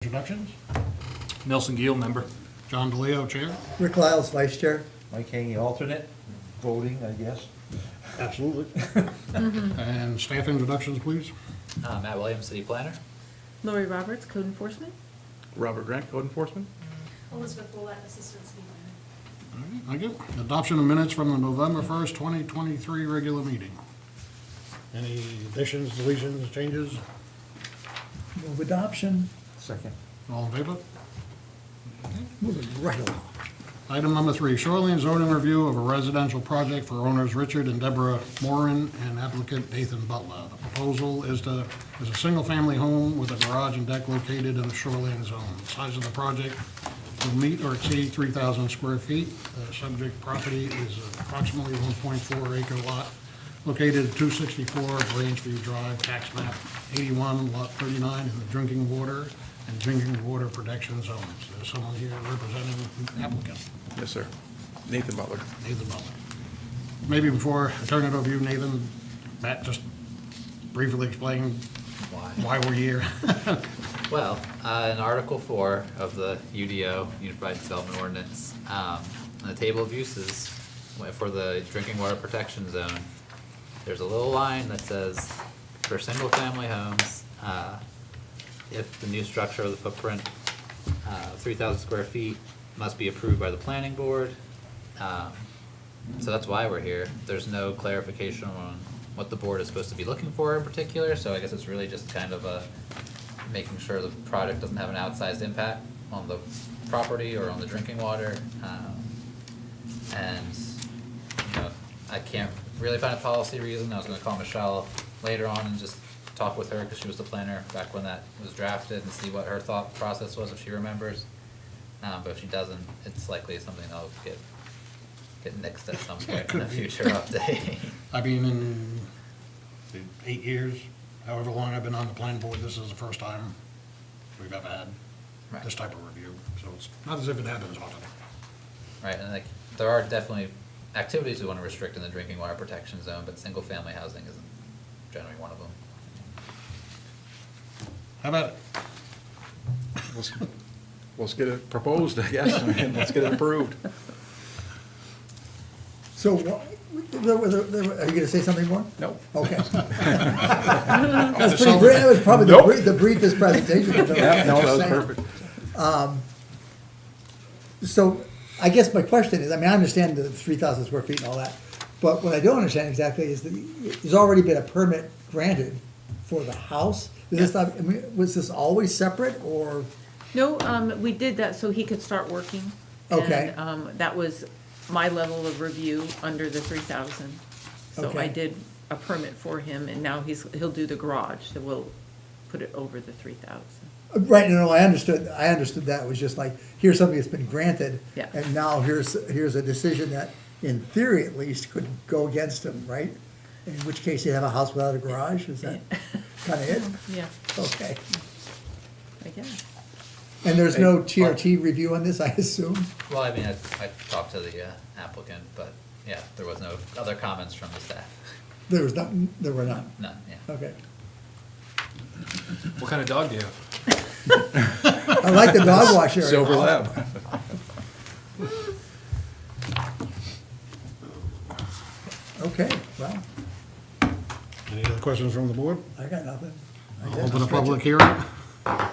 Introductions. Nelson Gill, member. John DeLeo, Chair. Rick Lyles, Vice Chair. Mike Haney, alternate, voting, I guess. Absolutely. And staff introductions, please. Matt Williams, City Planner. Lori Roberts, Code Enforcement. Robert Grant, Code Enforcement. Elizabeth Bullet, Assistant City Planner. All right, thank you. Adoption of minutes from the November 1st, 2023 regular meeting. Any additions, deletions, changes? Move adoption. Second. All in favor? Moving right along. Item number 3, shoreline zoning review of a residential project for owners Richard and Deborah Moran and applicant Nathan Butler. The proposal is a single-family home with a garage and deck located in the shoreline zone. The size of the project will meet or exceed 3,000 square feet. The subject property is approximately 1.4 acre lot located at 264 Grangeview Drive, tax map 81, lot 39, in the drinking water and drinking water protection zones. There's someone here representing the applicant. Yes, sir. Nathan Butler. Nathan Butler. Maybe before I turn it over to you, Nathan, Matt, just briefly explain why we're here. Well, in Article 4 of the UDO, Unified Development Ordinance, in the table of uses for the drinking water protection zone, there's a little line that says, for single-family homes, if the new structure of the footprint, 3,000 square feet, must be approved by the planning board. So that's why we're here. There's no clarification on what the board is supposed to be looking for in particular, so I guess it's really just kind of making sure the project doesn't have an outsized impact on the property or on the drinking water. And, you know, I can't really find a policy reason. I was gonna call Michelle later on and just talk with her, because she was the planner back when that was drafted, and see what her thought process was, if she remembers. But if she doesn't, it's likely something that'll get nixed at some point in a future update. I mean, in the 8 years, however long I've been on the planning board, this is the first time we've ever had Right. this type of review. So it's not as if it happens often. Right, and like, there are definitely activities we wanna restrict in the drinking water protection zone, but single-family housing isn't generally one of them. How about it? Let's get it proposed, I guess, and let's get it approved. So, are you gonna say something more? No. Okay. That's pretty brief. That was probably Nope. the briefest presentation. I've ever Yeah, had. no, that was Just perfect. So, I guess my question is, I mean, I understand the 3,000 square feet and all that, but what I don't understand exactly is that there's already been a permit granted for the house. Is this not, I mean, was this always separate, or? No, we did that so he could start working. Okay. And, that was my level of review under the 3,000. So I Okay. did a permit for him, and now he'll do the garage, so we'll put it over the 3,000. Right, no, I understood that. It was just like, here's something that's been granted. Yeah. And now here's a decision that, in theory at least, could go against him, right? In which case you have a house without a garage, is that kind of it? Yeah, Okay. I guess. And there's no TRT review on this, I assume? Well, I mean, I talked to the applicant, but yeah, there was no other comments from the staff. There were none. None, yeah. Okay. What kind of dog do you have? I like the dog wash area. Silver Lab. Okay, well, Any other questions from the board? I got nothing. I'll open a public hearing. And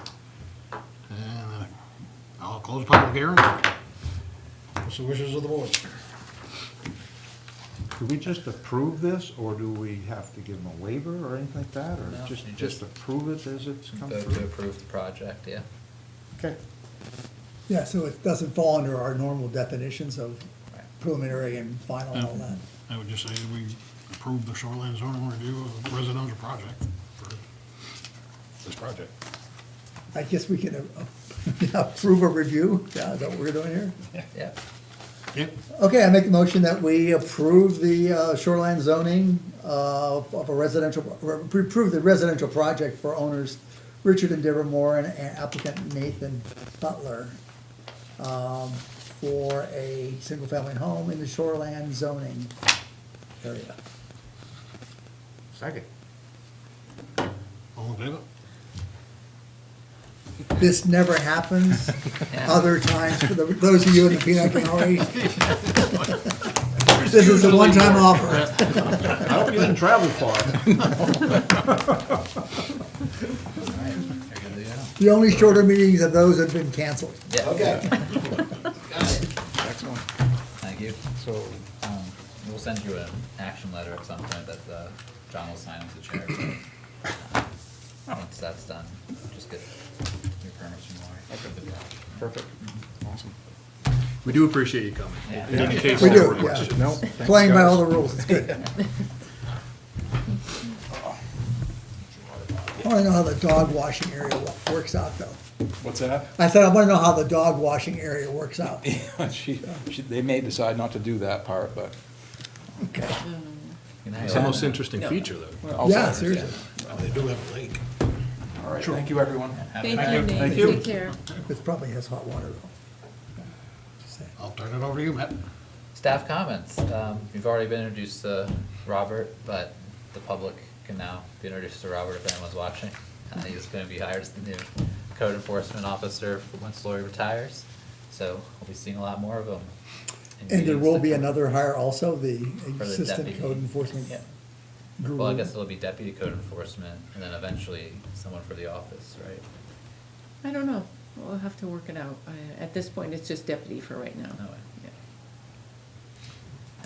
I'll close the public hearing. What's the wishes of the board? Do we just approve this, or do we have to give them a waiver or anything like that, or No, just you just approve it as it's come Vote to through? approve the project, yeah. Okay. Yeah, so it doesn't fall under our normal definitions of Right. preliminary and final and all that. I would just say that we approve the shoreline zoning review of the residential project for this project. I guess we can approve a review. Yeah, is that what we're doing here? Yeah. Yep. Okay, I make the motion that we approve the shoreline zoning of a residential, approve the residential project for owners Richard and Deborah Moore and applicant Nathan Butler for a single-family home in the shoreline zoning area. Second. All in favor? This never happens other times for those of you in the peanut gallery. This is a one-time offer. I hope you didn't travel far. The only shorter meetings of those have been canceled. Yeah. Okay. Excellent. Thank you. So, We'll send you an action letter at some point that John will sign as the chair. Once that's done, just get your permits from Lori. perfect. Awesome. We do appreciate you coming. Yeah. In case We there do, were yeah. questions. No, thanks, Playing by guys. all the rules, it's good. I wanna know how the dog washing area works out, though. What's that? I said, I wanna know how the dog washing area works out. They may decide not to do that part, but. Okay. It's the most interesting No. feature, though. I'll Yeah, say it, seriously. They do have a lake. All right, thank you, everyone. Thank you, Thank Nathan, you. take care. This probably has hot water, though. Just saying. I'll turn it over to you, Matt. Staff comments. You've already been introduced to Robert, but the public can now be introduced to Robert if anyone's watching. He's going to be hired as the new code enforcement officer once Lori retires, so we'll be seeing a lot more of him. in And there meetings will to be come. another hire also, the For the assistant deputy. code enforcement Yeah. guru. Well, I guess it'll be deputy code enforcement, and then eventually someone for the office, right? I don't know, we'll have to work it out. At this point, it's just deputy for right now. No way. Yeah.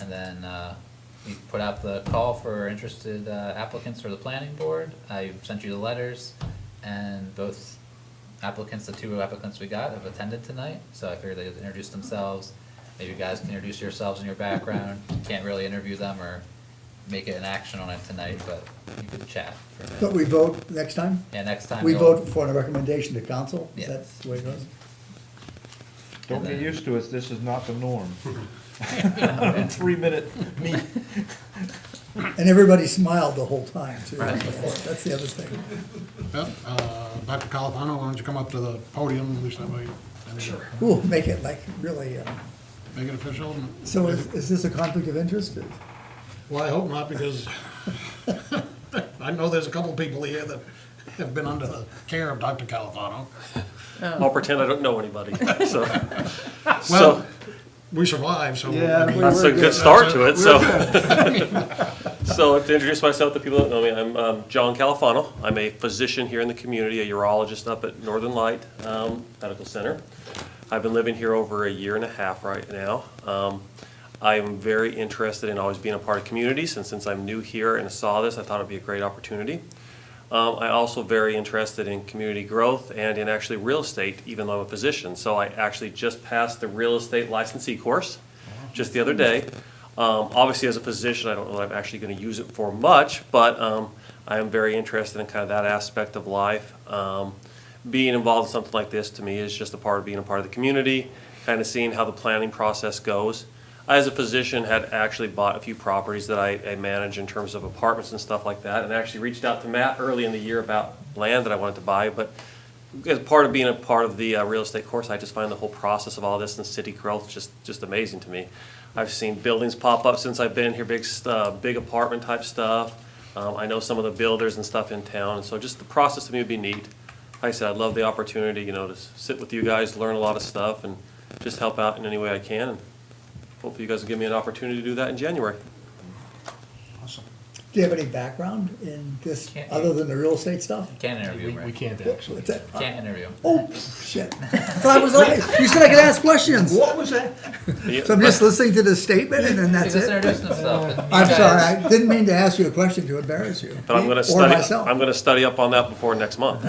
And then, we put out the call for interested applicants for the planning board. I sent you the letters, and both applicants, the two applicants we got, have attended tonight, so I figured they'd introduce themselves. Maybe you guys can introduce yourselves and your background. You can't really interview them or make it an action on it tonight, but you could chat for a minute. But we vote next time? Yeah, next time. We you'll- vote for a recommendation to council? Is Yeah. that the way it goes? Don't get used to it, this is not the norm. Yeah. 3-minute meet. And everybody smiled the whole time, too. Right. That's the other thing. Yep, Dr. Califano, why don't you come up to the podium, at least that way. Sure. Ooh, make it like really, Make it official. so is this a conflict of interest? Well, I hope not, because I know there's a couple people here that have been under the care of Dr. Califano. I'll pretend I don't know anybody, so. Well, we survived, so. Yeah, I mean, That's a we're good good. start to it, so. So to introduce myself to people that know me, I'm John Califano. I'm a physician here in the community, a urologist up at Northern Light Medical Center. I've been living here over 1.5 years right now. I'm very interested in always being a part of communities, and since I'm new here and saw this, I thought it'd be a great opportunity. I'm also very interested in community growth and in actually real estate, even though I'm a physician. So I actually just passed the real estate licensee course just the other day. Obviously, as a physician, I don't know that I'm actually going to use it for much, but I am very interested in kind of that aspect of life. Being involved in something like this to me is just a part of being a part of the community, kind of seeing how the planning process goes. I, as a physician, had actually bought a few properties that I manage in terms of apartments and stuff like that, and actually reached out to Matt early in the year about land that I wanted to buy. But as part of being a part of the real estate course, I just find the whole process of all this and city growth just amazing to me. I've seen buildings pop up since I've been here, big apartment type stuff. I know some of the builders and stuff in town, and so just the process to me would be neat. Like I said, I'd love the opportunity, to sit with you guys, learn a lot of stuff, and just help out in any way I can. And hopefully you guys will give me an opportunity to do that in January. Awesome. Do you have any background in this, Can't- other than the real estate stuff? Can't interview, We right? can't actually. What's that? Can't interview. Oh, shit. I thought I was okay. You said I could ask questions. What was that? So I'm just listening to the statement and then He that's was it? introducing himself. and you I'm guys- sorry, I didn't mean to ask you a question to embarrass you. But I'm going to Or study. myself. I'm going to study up on that before next month.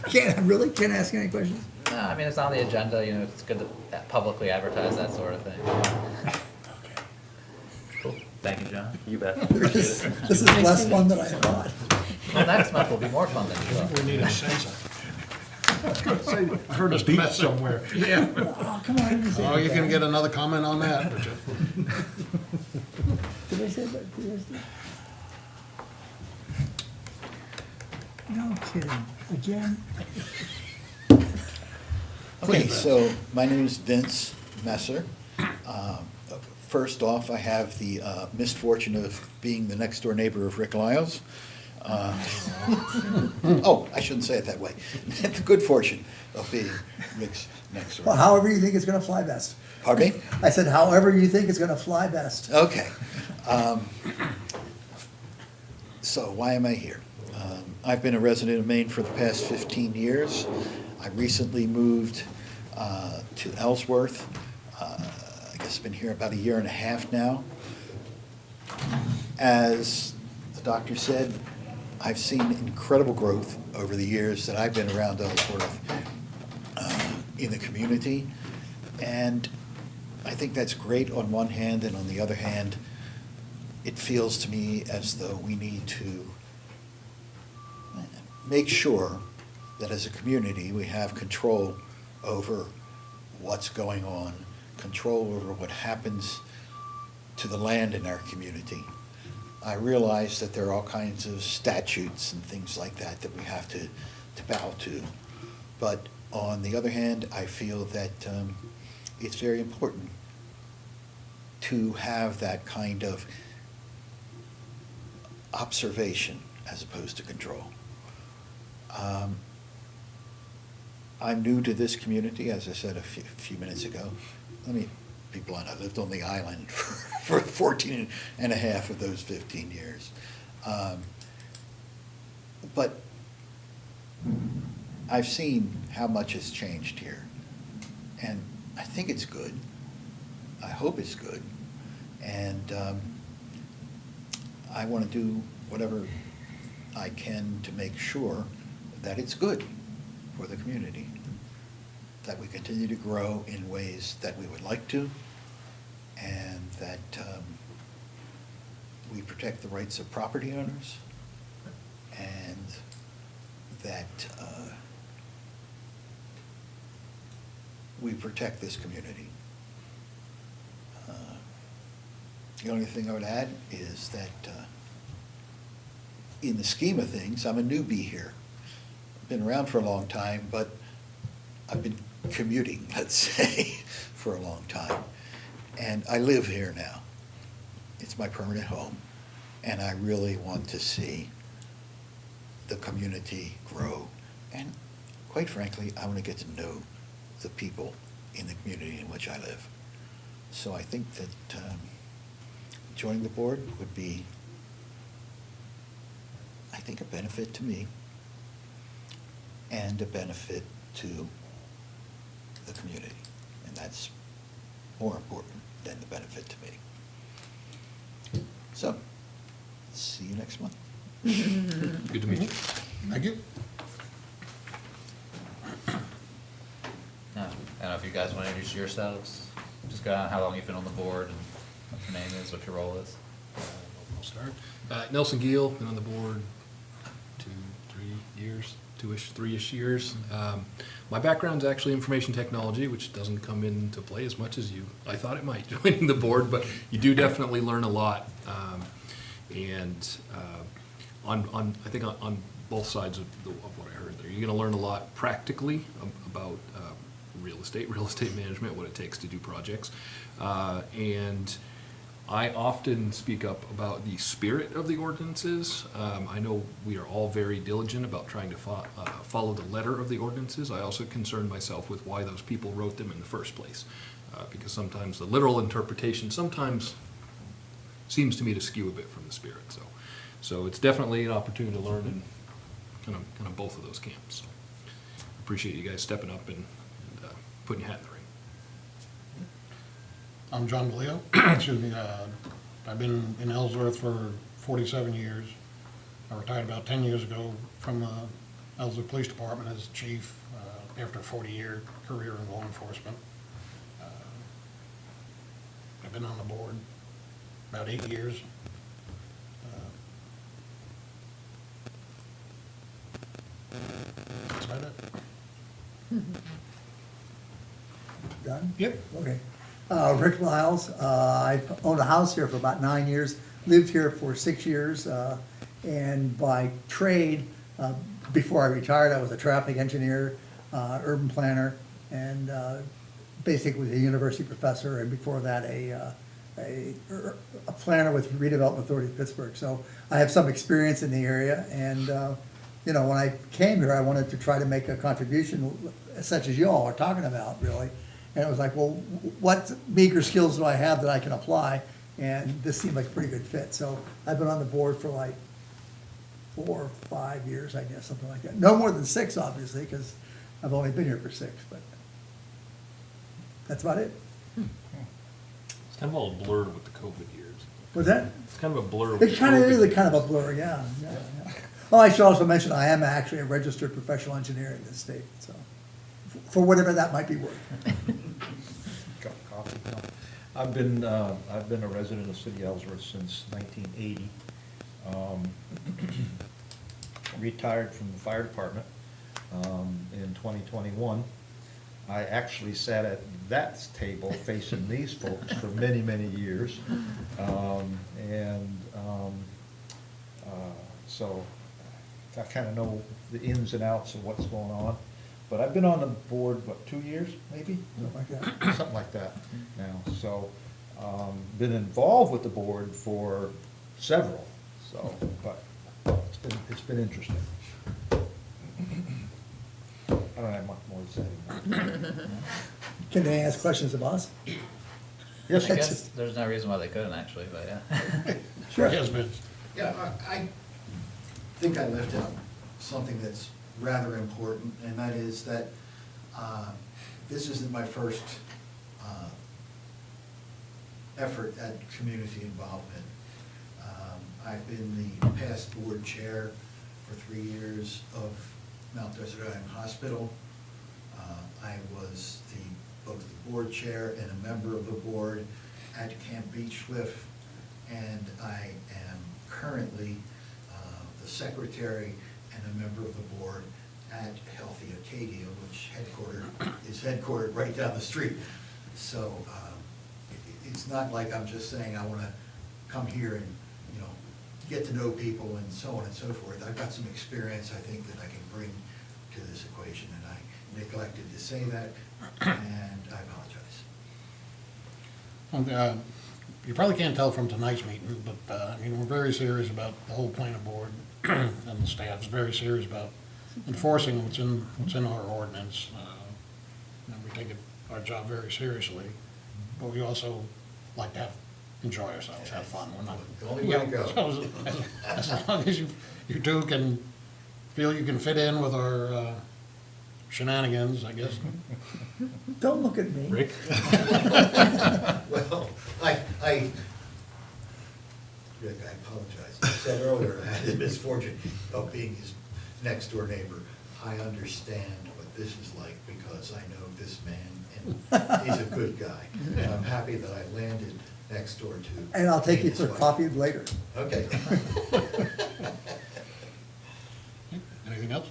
Can't ask any questions? No, I mean, it's on the agenda, it's good to publicly advertise that sort of thing. Cool, thank you, John. You bet. Appreciate This it. is less fun than I thought. Well, next month will be more fun than you thought. We need a censor. I heard a beep somewhere. Yeah. Oh, come on. I didn't say Oh, you can anything. get another comment on that, Richard. Did I say that? No kidding. Again? Okay, so my name is Vince Messer. First off, I have the misfortune of being the next door neighbor of Rick Lyles. Oh, I shouldn't say it that way. The good fortune of being Rick's next door. Well, however you think it's gonna fly best. Pardon me? I said, however you think it's gonna fly best. Okay. So why am I here? I've been a resident of Maine for the past 15 years. I recently moved to Ellsworth. I guess I've been here about a year and a half now. As the doctor said, I've seen incredible growth over the years that I've been around Ellsworth in the community. And I think that's great on one hand, and on the other hand, it feels to me as though we need to make sure that as a community, we have control over what's going on, control over what happens to the land in our community. I realize that there are all kinds of statutes and things like that that we have to bow to. But on the other hand, I feel that it's very important to have that kind of observation as opposed to control. I'm new to this community, as I said a few minutes ago. Let me be blunt, I lived on the island for 14 and a half of those 15 years. But I've seen how much has changed here. And I think it's good. I hope it's good. And I want to do whatever I can to make sure that it's good for the community, that we continue to grow in ways that we would like to, and that we protect the rights of property owners, and that we protect this community. The only thing I would add is that in the scheme of things, I'm a newbie here. I've been around for a long time, but I've been commuting, let's say, for a long time. And I live here now. It's my permanent home. And I really want to see the community grow. And quite frankly, I want to get to know the people in the community in which I live. So I think that joining the board would be, I think, a benefit to me and a benefit to the community. And that's more important than the benefit to me. So, see you next month. Good to meet you. Thank you. No, I don't know if you guys want to introduce yourselves, just go on how long you've been on the board and what your name is, what your role is. I'll start. Nelson Gill, been on the board 2-3 years, 3-ish years. My background's actually information technology, which doesn't come into play as much as I thought it might joining the board, but you do definitely learn a lot. I think on both sides of what I heard there, you're gonna learn a lot practically about real estate management, what it takes to do projects. And I often speak up about the spirit of the ordinances. I know we are all very diligent about trying to follow the letter of the ordinances. I also concern myself with why those people wrote them in the first place. Because sometimes the literal interpretation sometimes seems to me to skew a bit from the spirit. So it's definitely an opportunity to learn in kind of both of those camps. So appreciate you guys stepping up and putting your hat in the ring. I'm John DeLeo. Excuse me. I've been in Ellsworth for 47 years. I retired about 10 years ago from the Ellsworth Police Department as chief after a 40-year career in law enforcement. I've been on the board about 8 years. That's about it. Done? Yep. Okay. Rick Lyles, I've owned a house here for about 9 years, lived here for 6 years, and by trade, before I retired, I was a traffic engineer, urban planner, and basically a university professor, and before that, a a planner with Redevelopment Authority of Pittsburgh, so I have some experience in the area, and, you know, when I came here, I wanted to try to make a contribution such as you all are talking about, really. And it was like, well, what meager skills do I have that I can apply? And this seemed like a pretty good fit, so I've been on the board for like 4 or 5 years, I guess, something like that. No more than 6, obviously, because I've only been here for 6, but that's about it. It's kind of all blurred with the COVID years. Was that? It's kind of a blur. It kind of is a kind of a blur, yeah. Oh, I should also mention, I am actually a registered professional engineer in this state, so, for whatever that might be worth. Cup of coffee. No. I've been a resident of City Ellsworth since 1980. Retired from the fire department in 2021. I actually sat at that table facing these folks for many, many years. So I kind of know the ins and outs of what's going on. But I've been on the board, what, 2 years, maybe? Something like that. Something like that now. So, been involved with the board for several, so, but it's been interesting. I don't have much more to say. Can they ask questions of us? Yes, I guess there's no reason why they couldn't actually, but yeah. Sure. Yes, Vince. Yeah, I think I left out something that's rather important, and that is that this isn't my first effort at community involvement. I've been the past board chair for 3 years of Mount Desert Island Hospital. I was both the board chair and a member of the board at Camp Beechcliff, and I am currently the secretary and a member of the board at Healthy Acadia, which is headquartered right down the street. So it's not like I'm just saying I want to come here and, you know, get to know people and so on and so forth. I've got some experience, I think, that I can bring to this equation, and I neglected to say that, and I apologize. You probably can't tell from tonight's meeting, but, I mean, we're very serious about the whole planning board, and the staff's very serious about enforcing what's in our ordinance. And we take our job very seriously, but we also like to enjoy ourselves, have fun. We're not. The only way to go. So as long as you two can feel you can fit in with our shenanigans, I guess. Don't look at me. Rick? Well, Rick, I apologize. I said earlier I had the misfortune of being his next-door neighbor. I understand what this is like because I know this man, and he's a good guy. And I'm happy that I landed next door to. And I'll take you his for wife. coffee later. Okay. Anything else?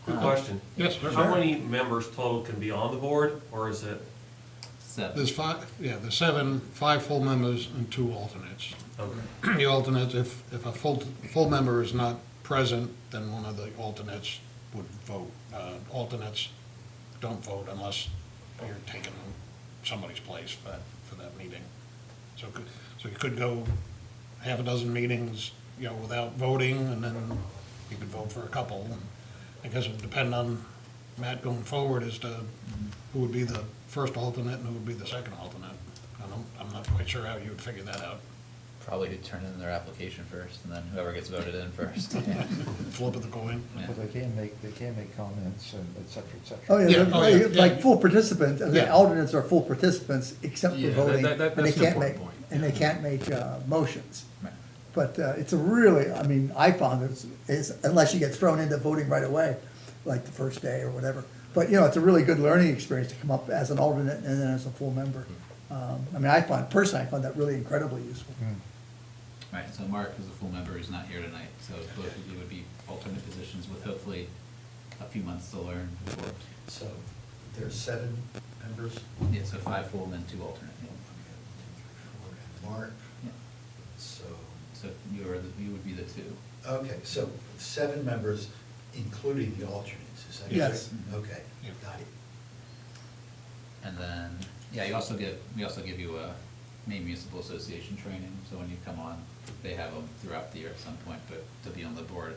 Quick question. Yes, sir. How many members total can be on the board, or is it? 7. There's 5, yeah, there's 7, 5 full members and 2 alternates. Okay. The alternates, if a full member is not present, then one of the alternates would vote. Alternates don't vote unless you're taking somebody's place for that meeting. So you could go half a dozen meetings, you know, without voting, and then you could vote for a couple. And I guess it would depend on Matt going forward as to who would be the first alternate and who would be the second alternate. I'm not quite sure how you would figure that out. Probably who turn in their application first, and then whoever gets voted in first. Flip of the coin. Yeah. But they can make comments and et cetera, et cetera. Oh, yeah, Yeah, they're oh, yeah, like yeah. full participants, and the Yeah. alternates are full participants except for Yeah, voting. that- And they that's an can't important make, point. and they can't make motions. Right. But it's a really, I mean, I found it's, unless you get thrown into voting right away, like the first day or whatever. But, you know, it's a really good learning experience to come up as an alternate and then as a full member. I mean, I found that really incredibly useful. Right, so Mark is a full member who's not here tonight, so both of you would be alternate positions with hopefully a few months to learn before. So there's 7 members. Yeah, so 5 full and then 2 alternate. Okay, 1, 2, 3, 4, and Mark. Yeah. So, So you would be the 2. okay, so 7 members, including the alternates, is that correct? Yes. Okay, Yeah. got it. And then, yeah, we also give you a Maine Municipal Association training, so when you come on, they have them throughout the year at some point, but to be on the board,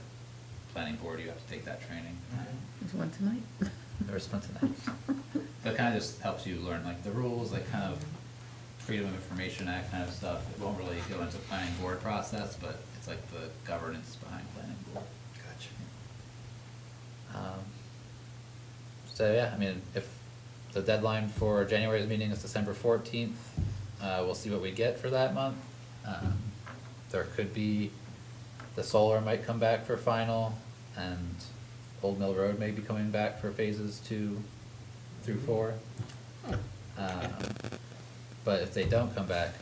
planning board, you have to take that training. There's one tonight. There's one tonight. So it kind of just helps you learn like the rules, like kind of Freedom of Information Act kind of stuff. It won't really go into planning board process, but it's like the governance behind planning board. Gotcha. So yeah, I mean, if the deadline for January's meeting is December 14th, we'll see what we get for that month. There could be, the solar might come back for final, and Old Mill Road may be coming back for phases 2 through 4. But if they don't come back,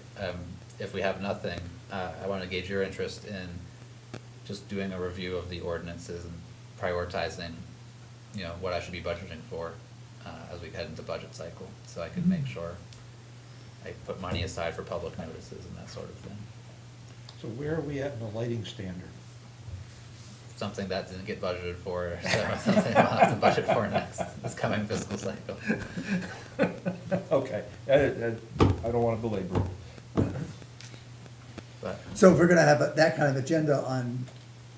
if we have nothing, I wanna gauge your interest in just doing a review of the ordinances and prioritizing, you know, what I should be budgeting for, as we head into budget cycle, so I can make sure I put money aside for public notices and that sort of thing. So where are we at in the lighting standard? Something that didn't get budgeted for, so something I'll have to budget for next, this coming fiscal cycle. Okay, I don't wanna belabor it. But, So if we're gonna have that kind of agenda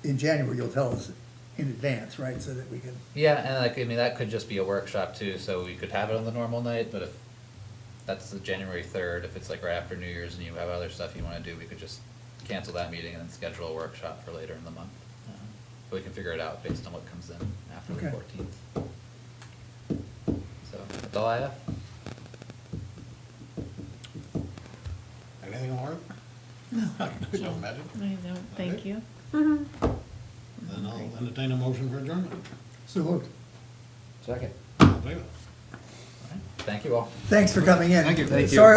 in January, you'll tell us in advance, right, so that we can, yeah, and like, I mean, that could just be a workshop too, so we could have it on the normal night, but if that's the January 3rd, if it's like right after New Year's and you have other stuff you wanna do, we could just cancel that meeting and then schedule a workshop for later in the month. But we can figure it out based on what comes in after the Okay. 14th. So, that's all I have. Anything more? No. Don't imagine. I don't, thank Okay. you. Then I'll entertain a motion for adjournment. so moved. Second. All in favor? All right. Thank you all. Thanks for coming in. Thank you. Sorry